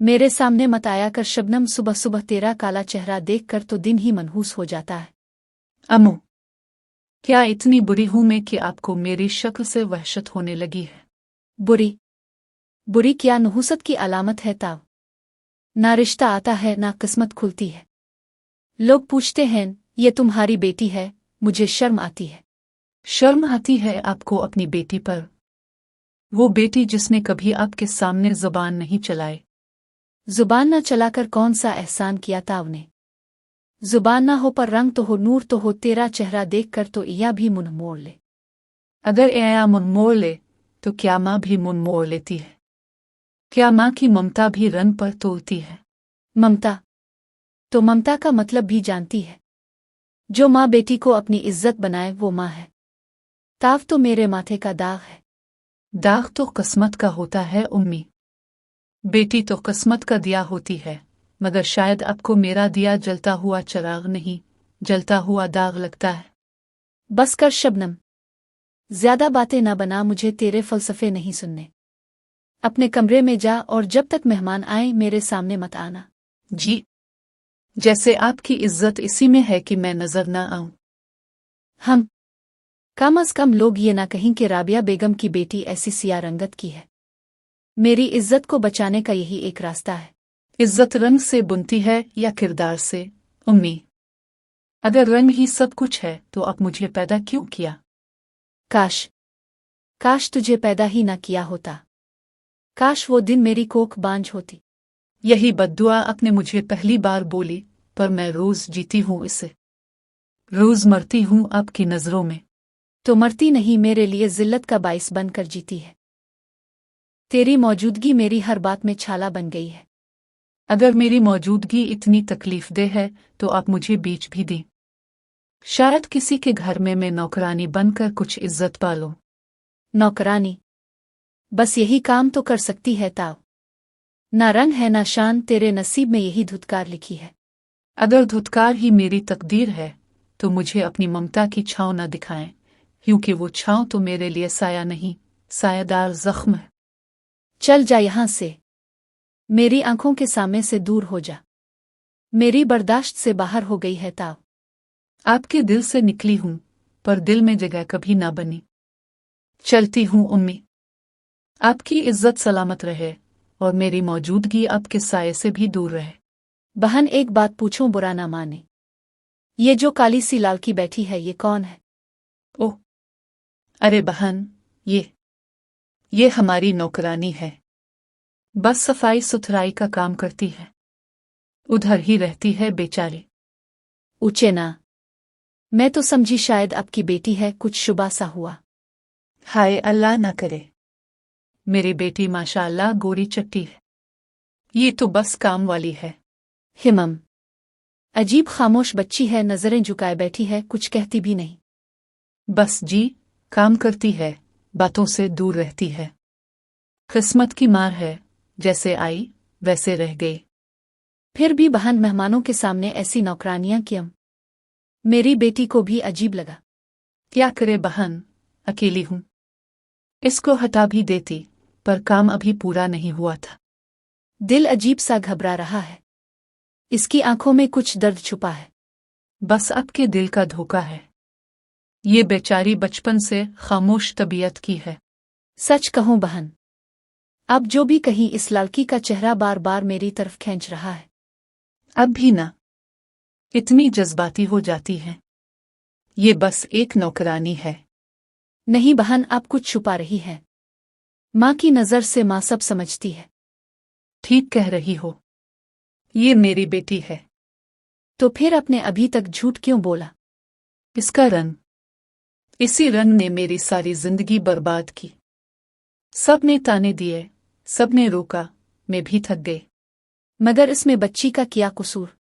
मेरे सामने मत आया कर शबनम, सुबह सुबह तेरा काला चेहरा देख कर तो दिन ही मनहूस हो जाता है। अम्मू, क्या इतनी बुरी हूं मैं कि आपको मेरी शक्ल से वहशत होने लगी है? बुरी? बुरी क्या नहुसत की अलामत है ताव। ना रिश्ता आता है ना किस्मत खुलती है। लोग पूछते हैं ये तुम्हारी बेटी है, मुझे शर्म आती है। शर्म आती है आपको अपनी बेटी पर? वो बेटी जिसने कभी आपके सामने जुबान नहीं चलाई। जुबान न चलाकर कौन सा एहसान किया ताव ने। जुबान ना हो पर रंग तो हो, नूर तो हो, तेरा चेहरा देख कर तो या भी मुंह मोड़ ले। अगर या मुंह मोड़ ले तो क्या माँ भी मुंह मोड़ लेती है? क्या माँ की ममता भी रन पर तोलती है? ममता? तो ममता का मतलब भी जानती है। जो माँ बेटी को अपनी इज्जत बनाए वो माँ है। ताव तो मेरे माथे का दाग है। दाग तो किस्मत का होता है उम्मी। बेटी तो किस्मत का दिया होती है, मगर शायद आपको मेरा दिया जलता हुआ चिराग नहीं, जलता हुआ दाग लगता है। बस कर शबनम, ज्यादा बातें ना बना, मुझे तेरे फलसफे नहीं सुनने। अपने कमरे में जा और जब तक मेहमान आए मेरे सामने मत आना। जी, जैसे आपकी इज्जत इसी में है कि मैं नजर ना आऊं। हम कम अज कम लोग ये ना कहीं कि राबिया बेगम की बेटी ऐसी सिया रंगत की है। मेरी इज्जत को बचाने का यही एक रास्ता है। इज्जत रंग से बुनती है या किरदार से उम्मी? अगर रंग ही सब कुछ है तो अब मुझे पैदा क्यों किया? काश काश तुझे पैदा ही ना किया होता। काश वो दिन मेरी कोख बांझ होती। यही बद्दुआ आपने मुझे पहली बार बोली, पर मैं रोज जीती हूं इससे। रोज मरती हूं आपकी नजरों में। तो मरती नहीं, मेरे लिए जिल्लत का बाइस बनकर जीती है। तेरी मौजूदगी मेरी हर बात में छाला बन गई है। अगर मेरी मौजूदगी इतनी तकलीफदेह है तो आप मुझे बीच भी दें। शायद किसी के घर में मैं नौकरानी बनकर कुछ इज्जत पालूं। नौकरानी? बस यही काम तो कर सकती है ताव। ना रंग है ना शान, तेरे नसीब में यही धुतकार लिखी है। अगर धुतकार ही मेरी तकदीर है तो मुझे अपनी ममता की छाँव न दिखाएं, क्योंकि वो छाँव तो मेरे लिए साया नहीं, सायादार जख्म है। चल जा यहां से, मेरी आंखों के सामने से दूर हो जा। मेरी बर्दाश्त से बाहर हो गई है ताव। आपके दिल से निकली हूं, पर दिल में जगह कभी ना बनी। चलती हूं उम्मी। आपकी इज्जत सलामत रहे और मेरी मौजूदगी आपके साये से भी दूर रहे। बहन, एक बात पूछूं, बुरा ना माने। ये जो काली सी लालकी बैठी है ये कौन है? ओह, अरे बहन, ये हमारी नौकरानी है। बस सफाई सुथराई का काम करती है। उधर ही रहती है बेचारी। ऊंचे ना, मैं तो समझी शायद आपकी बेटी है, कुछ शुबा सा हुआ। हाय अल्लाह ना करे। मेरी बेटी माशाअल्लाह गोरी चट्टी है। ये तो बस काम वाली है। हिमम, अजीब खामोश बच्ची है, नजरें झुकाए बैठी है, कुछ कहती भी नहीं। बस जी, काम करती है, बातों से दूर रहती है। किस्मत की मार है, जैसे आई वैसे रह गई। फिर भी बहन, मेहमानों के सामने ऐसी नौकरानियां क्यों? मेरी बेटी को भी अजीब लगा। क्या करे बहन, अकेली हूं। इसको हटा भी देती, पर काम अभी पूरा नहीं हुआ था। दिल अजीब सा घबरा रहा है। इसकी आंखों में कुछ दर्द छुपा है। बस आपके दिल का धोखा है। ये बेचारी बचपन से खामोश तबीयत की है। सच कहूं बहन, अब जो भी कहीं, इस लड़की का चेहरा बार बार मेरी तरफ खींच रहा है। अब भी ना, इतनी जज्बाती हो जाती है। ये बस एक नौकरानी है। नहीं बहन, आप कुछ छुपा रही है। माँ की नजर से माँ सब समझती है। ठीक कह रही हो, ये मेरी बेटी है। तो फिर आपने अभी तक झूठ क्यों बोला? इसका रंग, इसी रंग ने मेरी सारी जिंदगी बर्बाद की। सब ने ताने दिए, सब ने रोका, मैं भी थक गई। मगर इसमें बच्ची का क्या कसूर?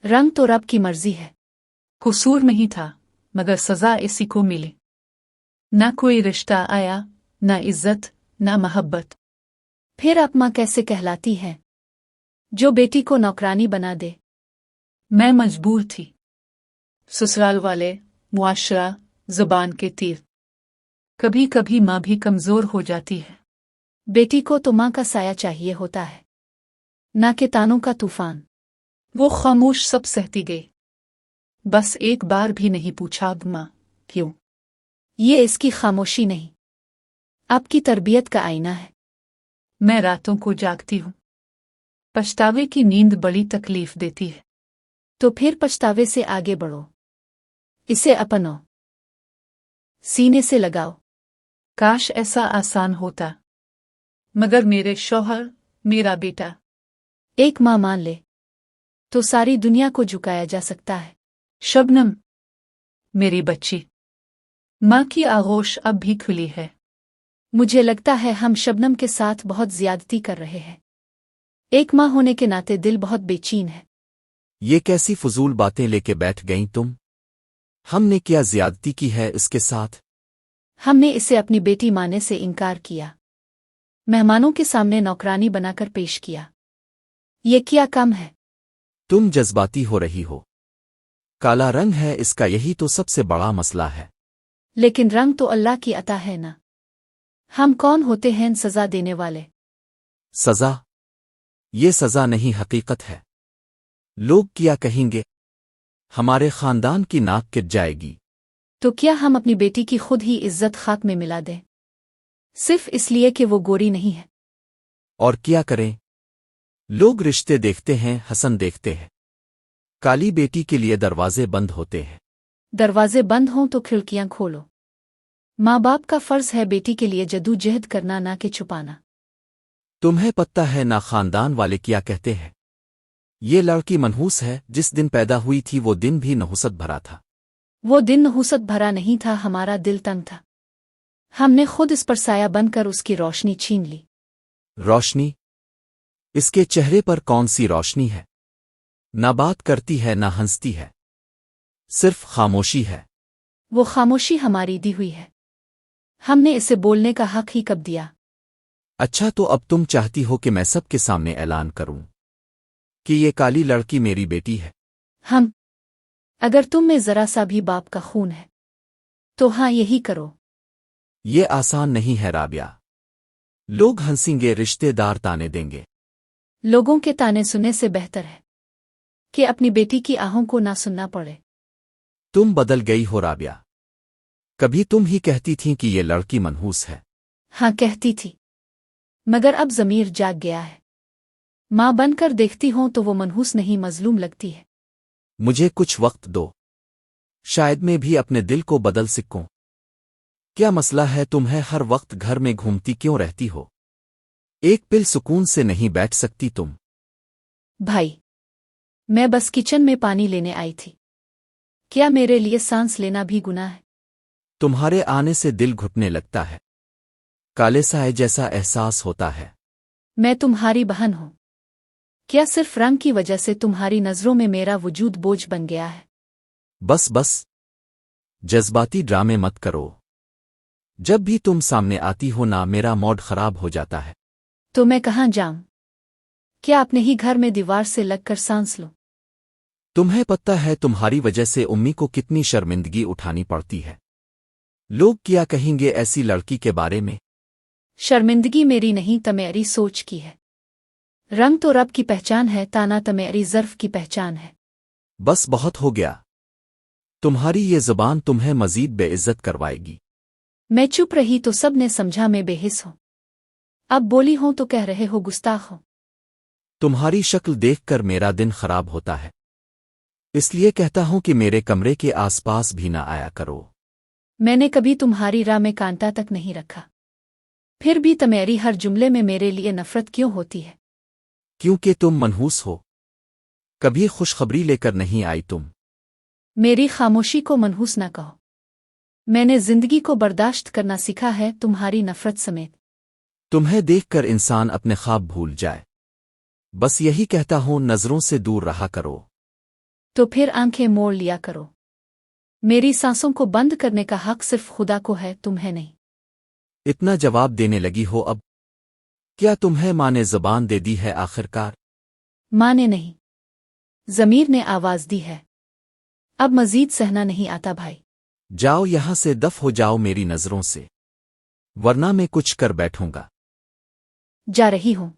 रंग तो रब की मर्जी है। कसूर नहीं था, मगर सजा इसी को मिली। ना कोई रिश्ता आया, ना इज्जत, ना मोहब्बत। फिर आप माँ कैसे कहलाती हैं, जो बेटी को नौकरानी बना दे? मैं मजबूर थी। ससुराल वाले, मुआशरा, जुबान के तीर। कभी कभी माँ भी कमजोर हो जाती है। बेटी को तो माँ का साया चाहिए होता है। ना के तानों का तूफान। वो खामोश सब सहती गई, बस एक बार भी नहीं पूछा अब माँ क्यों। ये इसकी खामोशी नहीं, आपकी तरबियत का आईना है। मैं रातों को जागती हूँ, पछतावे की नींद बड़ी तकलीफ देती है। तो फिर पछतावे से आगे बढ़ो, इसे अपनो, सीने से लगाओ। काश ऐसा आसान होता, मगर मेरे शौहर, मेरा बेटा। एक माँ मान ले तो सारी दुनिया को झुकाया जा सकता है। शबनम, मेरी बच्ची, माँ की आगोश अब भी खुली है। मुझे लगता है हम शबनम के साथ बहुत ज्यादती कर रहे हैं। एक माँ होने के नाते दिल बहुत बेचैन है। ये कैसी फजूल बातें लेके बैठ गईं तुम? हमने क्या ज्यादती की है इसके साथ? हमने इसे अपनी बेटी मानने से इनकार किया, मेहमानों के सामने नौकरानी बनाकर पेश किया। ये क्या कम है? तुम जज्बाती हो रही हो। काला रंग है इसका, यही तो सबसे बड़ा मसला है। लेकिन रंग तो अल्लाह की अता है ना। हम कौन होते हैं सजा देने वाले? सजा? ये सजा नहीं, हकीकत है। लोग क्या कहेंगे? हमारे खानदान की नाक गिर जाएगी। तो क्या हम अपनी बेटी की खुद ही इज्जत खाक में मिला दें, सिर्फ इसलिए कि वो गोरी नहीं है? और क्या करें? लोग रिश्ते देखते हैं, हसन देखते हैं। काली बेटी के लिए दरवाजे बंद होते हैं। दरवाजे बंद हों तो खिड़कियां खोलो। माँ बाप का फर्ज है बेटी के लिए जद्दोजहद करना, ना कि छुपाना। तुम्हें पता है ना खानदान वाले क्या कहते हैं? ये लड़की मनहूस है, जिस दिन पैदा हुई थी वो दिन भी नहुसत भरा था। वो दिन नहुसत भरा नहीं था, हमारा दिल तंग था। हमने खुद इस पर साया बनकर उसकी रोशनी छीन ली। रोशनी? इसके चेहरे पर कौन सी रोशनी है? ना बात करती है, ना हंसती है, सिर्फ खामोशी है। वो खामोशी हमारी दी हुई है, हमने इसे बोलने का हक ही कब दिया? अच्छा, तो अब तुम चाहती हो कि मैं सबके सामने ऐलान करूं कि ये काली लड़की मेरी बेटी है? हम, अगर तुम में जरा सा भी बाप का खून है तो हाँ, यही करो। ये आसान नहीं है राबिया। लोग हंसेंगे, रिश्तेदार ताने देंगे। लोगों के ताने सुनने से बेहतर है कि अपनी बेटी की आहों को ना सुनना पड़े। तुम बदल गई हो राबिया। कभी तुम ही कहती थीं कि ये लड़की मनहूस है। हाँ, कहती थी, मगर अब ज़मीर जाग गया है। माँ बनकर देखती हूं तो वो मनहूस नहीं, मजलूम लगती है। मुझे कुछ वक्त दो, शायद मैं भी अपने दिल को बदल सकूं। क्या मसला है तुम्हें? हर वक्त घर में घूमती क्यों रहती हो? एक पिल सुकून से नहीं बैठ सकती तुम? भाई, मैं बस किचन में पानी लेने आई थी। क्या मेरे लिए सांस लेना भी गुनाह है? तुम्हारे आने से दिल घुटने लगता है, काले साए जैसा एहसास होता है। मैं तुम्हारी बहन हूं। क्या सिर्फ रंग की वजह से तुम्हारी नजरों में मेरा वजूद बोझ बन गया है? बस बस, जज्बाती ड्रामे मत करो। जब भी तुम सामने आती हो ना, मेरा मूड खराब हो जाता है। तो मैं कहाँ जाऊं? क्या अपने ही घर में दीवार से लगकर सांस लो? तुम्हें पता है तुम्हारी वजह से उम्मी को कितनी शर्मिंदगी उठानी पड़ती है। लोग क्या कहेंगे ऐसी लड़की के बारे में? शर्मिंदगी मेरी नहीं, तुम्हारी सोच की है। रंग तो रब की पहचान है, ताना तुम्हारी ज़र्फ की पहचान है। बस बहुत हो गया। तुम्हारी ये ज़ुबान तुम्हें मजीद बेइज्जत करवाएगी। मैं चुप रही तो सब ने समझा मैं बेहिस हूं। अब बोली हूं तो कह रहे हो गुस्ताख हो। तुम्हारी शक्ल देखकर मेरा दिन खराब होता है, इसलिए कहता हूं कि मेरे कमरे के आसपास भी ना आया करो। मैंने कभी तुम्हारी राह में कांटा तक नहीं रखा, फिर भी तुम्हारी हर जुमले में मेरे लिए नफरत क्यों होती है? क्योंकि तुम मनहूस हो। कभी खुशखबरी लेकर नहीं आई तुम। मेरी खामोशी को मनहूस न कहो। मैंने जिंदगी को बर्दाश्त करना सीखा है, तुम्हारी नफरत समेत। तुम्हें देखकर इंसान अपने ख्वाब भूल जाए। बस यही कहता हूं, नजरों से दूर रहा करो। तो फिर आंखें मोड़ लिया करो। मेरी सांसों को बंद करने का हक सिर्फ खुदा को है, तुम्हें नहीं। इतना जवाब देने लगी हो अब? क्या तुम्हें माँ ने ज़ुबान दे दी है आखिरकार? माँ ने नहीं, ज़मीर ने आवाज दी है। अब मजीद सहना नहीं आता भाई। जाओ यहां से, दफ हो जाओ मेरी नजरों से, वरना मैं कुछ कर बैठूंगा। जा रही हूं।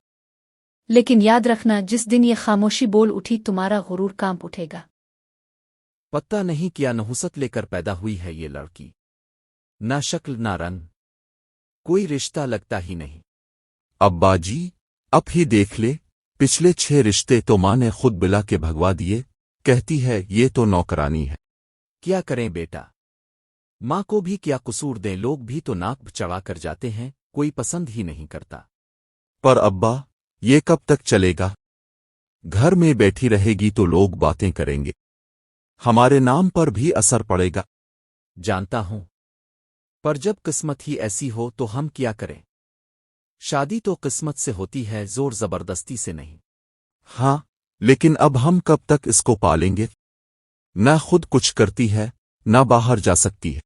लेकिन याद रखना जिस दिन ये खामोशी बोल उठी तुम्हारा गुरूर कांप उठेगा। पता नहीं क्या नहुसत लेकर पैदा हुई है ये लड़की, ना शक्ल ना रंग, कोई रिश्ता लगता ही नहीं। अब्बा जी, अब ही देख ले, पिछले 6 रिश्ते तो माँ ने खुद बिला के भगवा दिए, कहती है ये तो नौकरानी है। क्या करें बेटा, माँ को भी क्या कसूर दें, लोग भी तो नाक चढ़ा कर जाते हैं, कोई पसंद ही नहीं करता। पर अब्बा, ये कब तक चलेगा? घर में बैठी रहेगी तो लोग बातें करेंगे, हमारे नाम पर भी असर पड़ेगा। जानता हूं, पर जब किस्मत ही ऐसी हो तो हम क्या करें? शादी तो किस्मत से होती है, जोर जबरदस्ती से नहीं। हाँ, लेकिन अब हम कब तक इसको पालेंगे? ना खुद कुछ करती है, ना बाहर जा सकती है।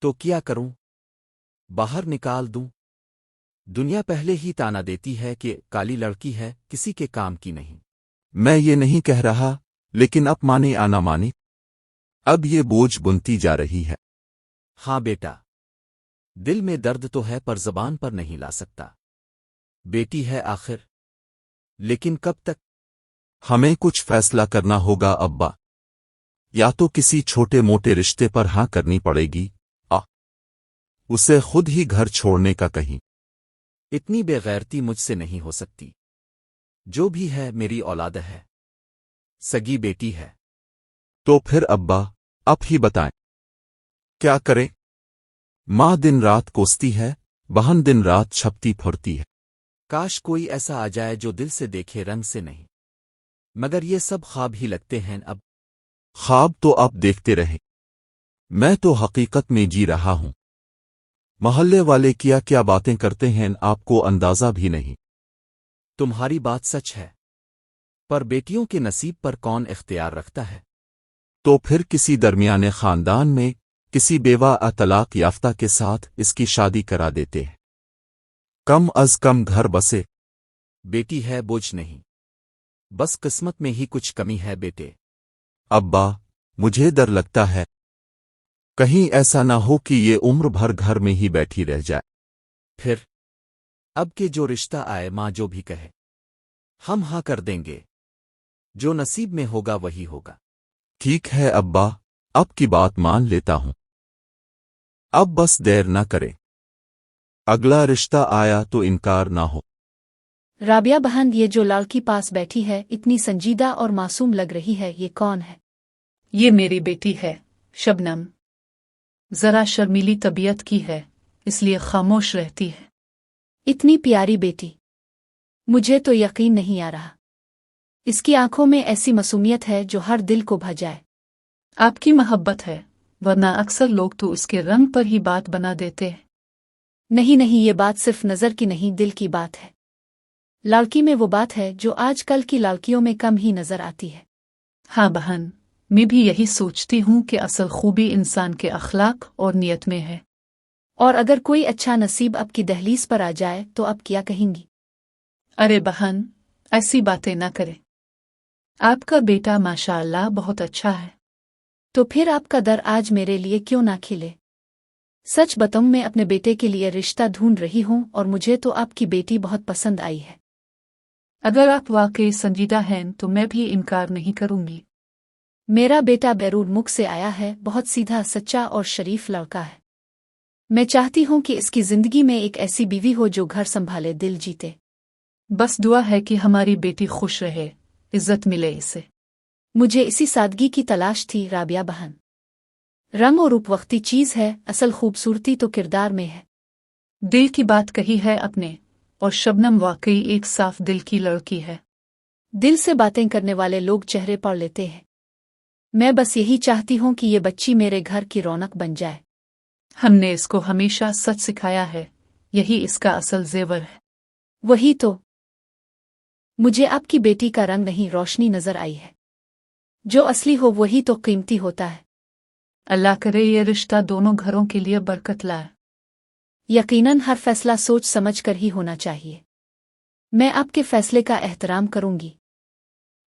तो क्या करूं? बाहर निकाल दूं? दुनिया पहले ही ताना देती है कि काली लड़की है, किसी के काम की नहीं। मैं ये नहीं कह रहा, लेकिन अब माने या ना माने, अब ये बोझ बुनती जा रही है। हाँ बेटा, दिल में दर्द तो है पर जबान पर नहीं ला सकता। बेटी है आखिर, लेकिन कब तक? हमें कुछ फैसला करना होगा अब्बा, या तो किसी छोटे मोटे रिश्ते पर हाँ करनी पड़ेगी, उसे खुद ही घर छोड़ने का कहीं। इतनी बेगैरती मुझसे नहीं हो सकती। जो भी है मेरी औलाद है, सगी बेटी है। तो फिर अब्बा, आप ही बताएं, क्या करें? माँ दिन रात कोसती है, बहन दिन रात छपती फुरती है। काश कोई ऐसा आ जाए जो दिल से देखे, रंग से नहीं। मगर ये सब ख्वाब ही लगते हैं। अब ख्वाब तो आप देखते रहे, मैं तो हकीकत में जी रहा हूं। मोहल्ले वाले क्या क्या बातें करते हैं आपको अंदाजा भी नहीं। तुम्हारी बात सच है, पर बेटियों के नसीब पर कौन इख्तियार रखता है? तो फिर किसी दरमियाने खानदान में किसी बेवा तलाक याफ्ता के साथ इसकी शादी करा देते हैं, कम अज कम घर बसे। बेटी है बोझ नहीं, बस किस्मत में ही कुछ कमी है बेटे। अब्बा, मुझे डर लगता है, कहीं ऐसा ना हो कि ये उम्र भर घर में ही बैठी रह जाए। फिर अब के जो रिश्ता आए, माँ जो भी कहे हम हाँ कर देंगे, जो नसीब में होगा वही होगा। ठीक है अब्बा, अब की बात मान लेता हूं, अब बस देर ना करें, अगला रिश्ता आया तो इनकार ना हो। राबिया बहन, ये जो लड़की पास बैठी है इतनी संजीदा और मासूम लग रही है, ये कौन है? ये मेरी बेटी है, शबनम। जरा शर्मीली तबीयत की है, इसलिए खामोश रहती है। इतनी प्यारी बेटी, मुझे तो यकीन नहीं आ रहा। इसकी आंखों में ऐसी मासूमियत है जो हर दिल को भा जाए। आपकी मोहब्बत है, वरना अक्सर लोग तो उसके रंग पर ही बात बना देते हैं। नहीं नहीं, ये बात सिर्फ नज़र की नहीं, दिल की बात है। लड़की में वो बात है जो आजकल की लड़कियों में कम ही नजर आती है। हाँ बहन, मैं भी यही सोचती हूँ कि असल खूबी इंसान के अखलाक और नियत में है। और अगर कोई अच्छा नसीब आपकी दहलीज पर आ जाए तो आप क्या कहेंगी? अरे बहन, ऐसी बातें ना करें। आपका बेटा माशाअल्लाह बहुत अच्छा है। तो फिर आपका दर आज मेरे लिए क्यों ना खिले? सच बताऊं, मैं अपने बेटे के लिए रिश्ता ढूंढ रही हूं और मुझे तो आपकी बेटी बहुत पसंद आई है। अगर आप वाकई संजीदा हैं तो मैं भी इनकार नहीं करूंगी। मेरा बेटा बैरून मुख से आया है, बहुत सीधा सच्चा और शरीफ लड़का है। मैं चाहती हूं कि इसकी जिंदगी में एक ऐसी बीवी हो जो घर संभाले, दिल जीते। बस दुआ है कि हमारी बेटी खुश रहे, इज्जत मिले इसे। मुझे इसी सादगी की तलाश थी राबिया बहन। रंग और रूप वक्ती चीज है, असल खूबसूरती तो किरदार में है। दिल की बात कही है अपने, और शबनम वाकई एक साफ दिल की लड़की है। दिल से बातें करने वाले लोग चेहरे पढ़ लेते हैं। मैं बस यही चाहती हूं कि ये बच्ची मेरे घर की रौनक बन जाए। हमने इसको हमेशा सच सिखाया है, यही इसका असल जेवर है। वही तो, मुझे आपकी बेटी का रंग नहीं, रोशनी नजर आई है। जो असली हो वही तो कीमती होता है। अल्लाह करे ये रिश्ता दोनों घरों के लिए बरकत लाए। यकीनन हर फैसला सोच समझ कर ही होना चाहिए। मैं आपके फैसले का एहतराम करूंगी।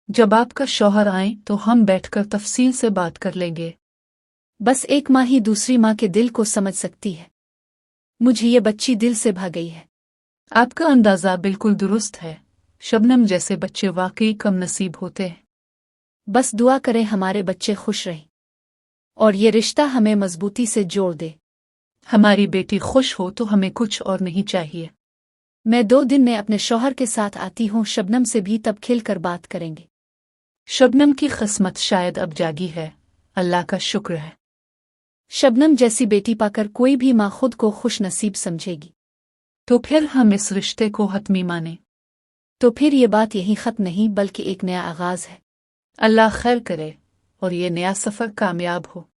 जब आपका शौहर आए तो हम बैठकर तफसील से बात कर लेंगे। बस एक माँ ही दूसरी माँ के दिल को समझ सकती है। मुझे ये बच्ची दिल से भा गई है। आपका अंदाजा बिल्कुल दुरुस्त है, शबनम जैसे बच्चे वाकई कम नसीब होते हैं। बस दुआ करें हमारे बच्चे खुश रहें और ये रिश्ता हमें मजबूती से जोड़ दे। हमारी बेटी खुश हो तो हमें कुछ और नहीं चाहिए। मैं 2 दिन में अपने शौहर के साथ आती हूँ, शबनम से भी तब खिल कर बात करेंगे। शबनम की किस्मत शायद अब जागी है, अल्लाह का शुक्र है। शबनम जैसी बेटी पाकर कोई भी माँ खुद को खुश नसीब समझेगी। तो फिर हम इस रिश्ते को हतमी माने। तो फिर ये बात यहीं ख़त्म नहीं बल्कि एक नया आगाज़ है। अल्लाह खैर करे और ये नया सफ़र कामयाब हो।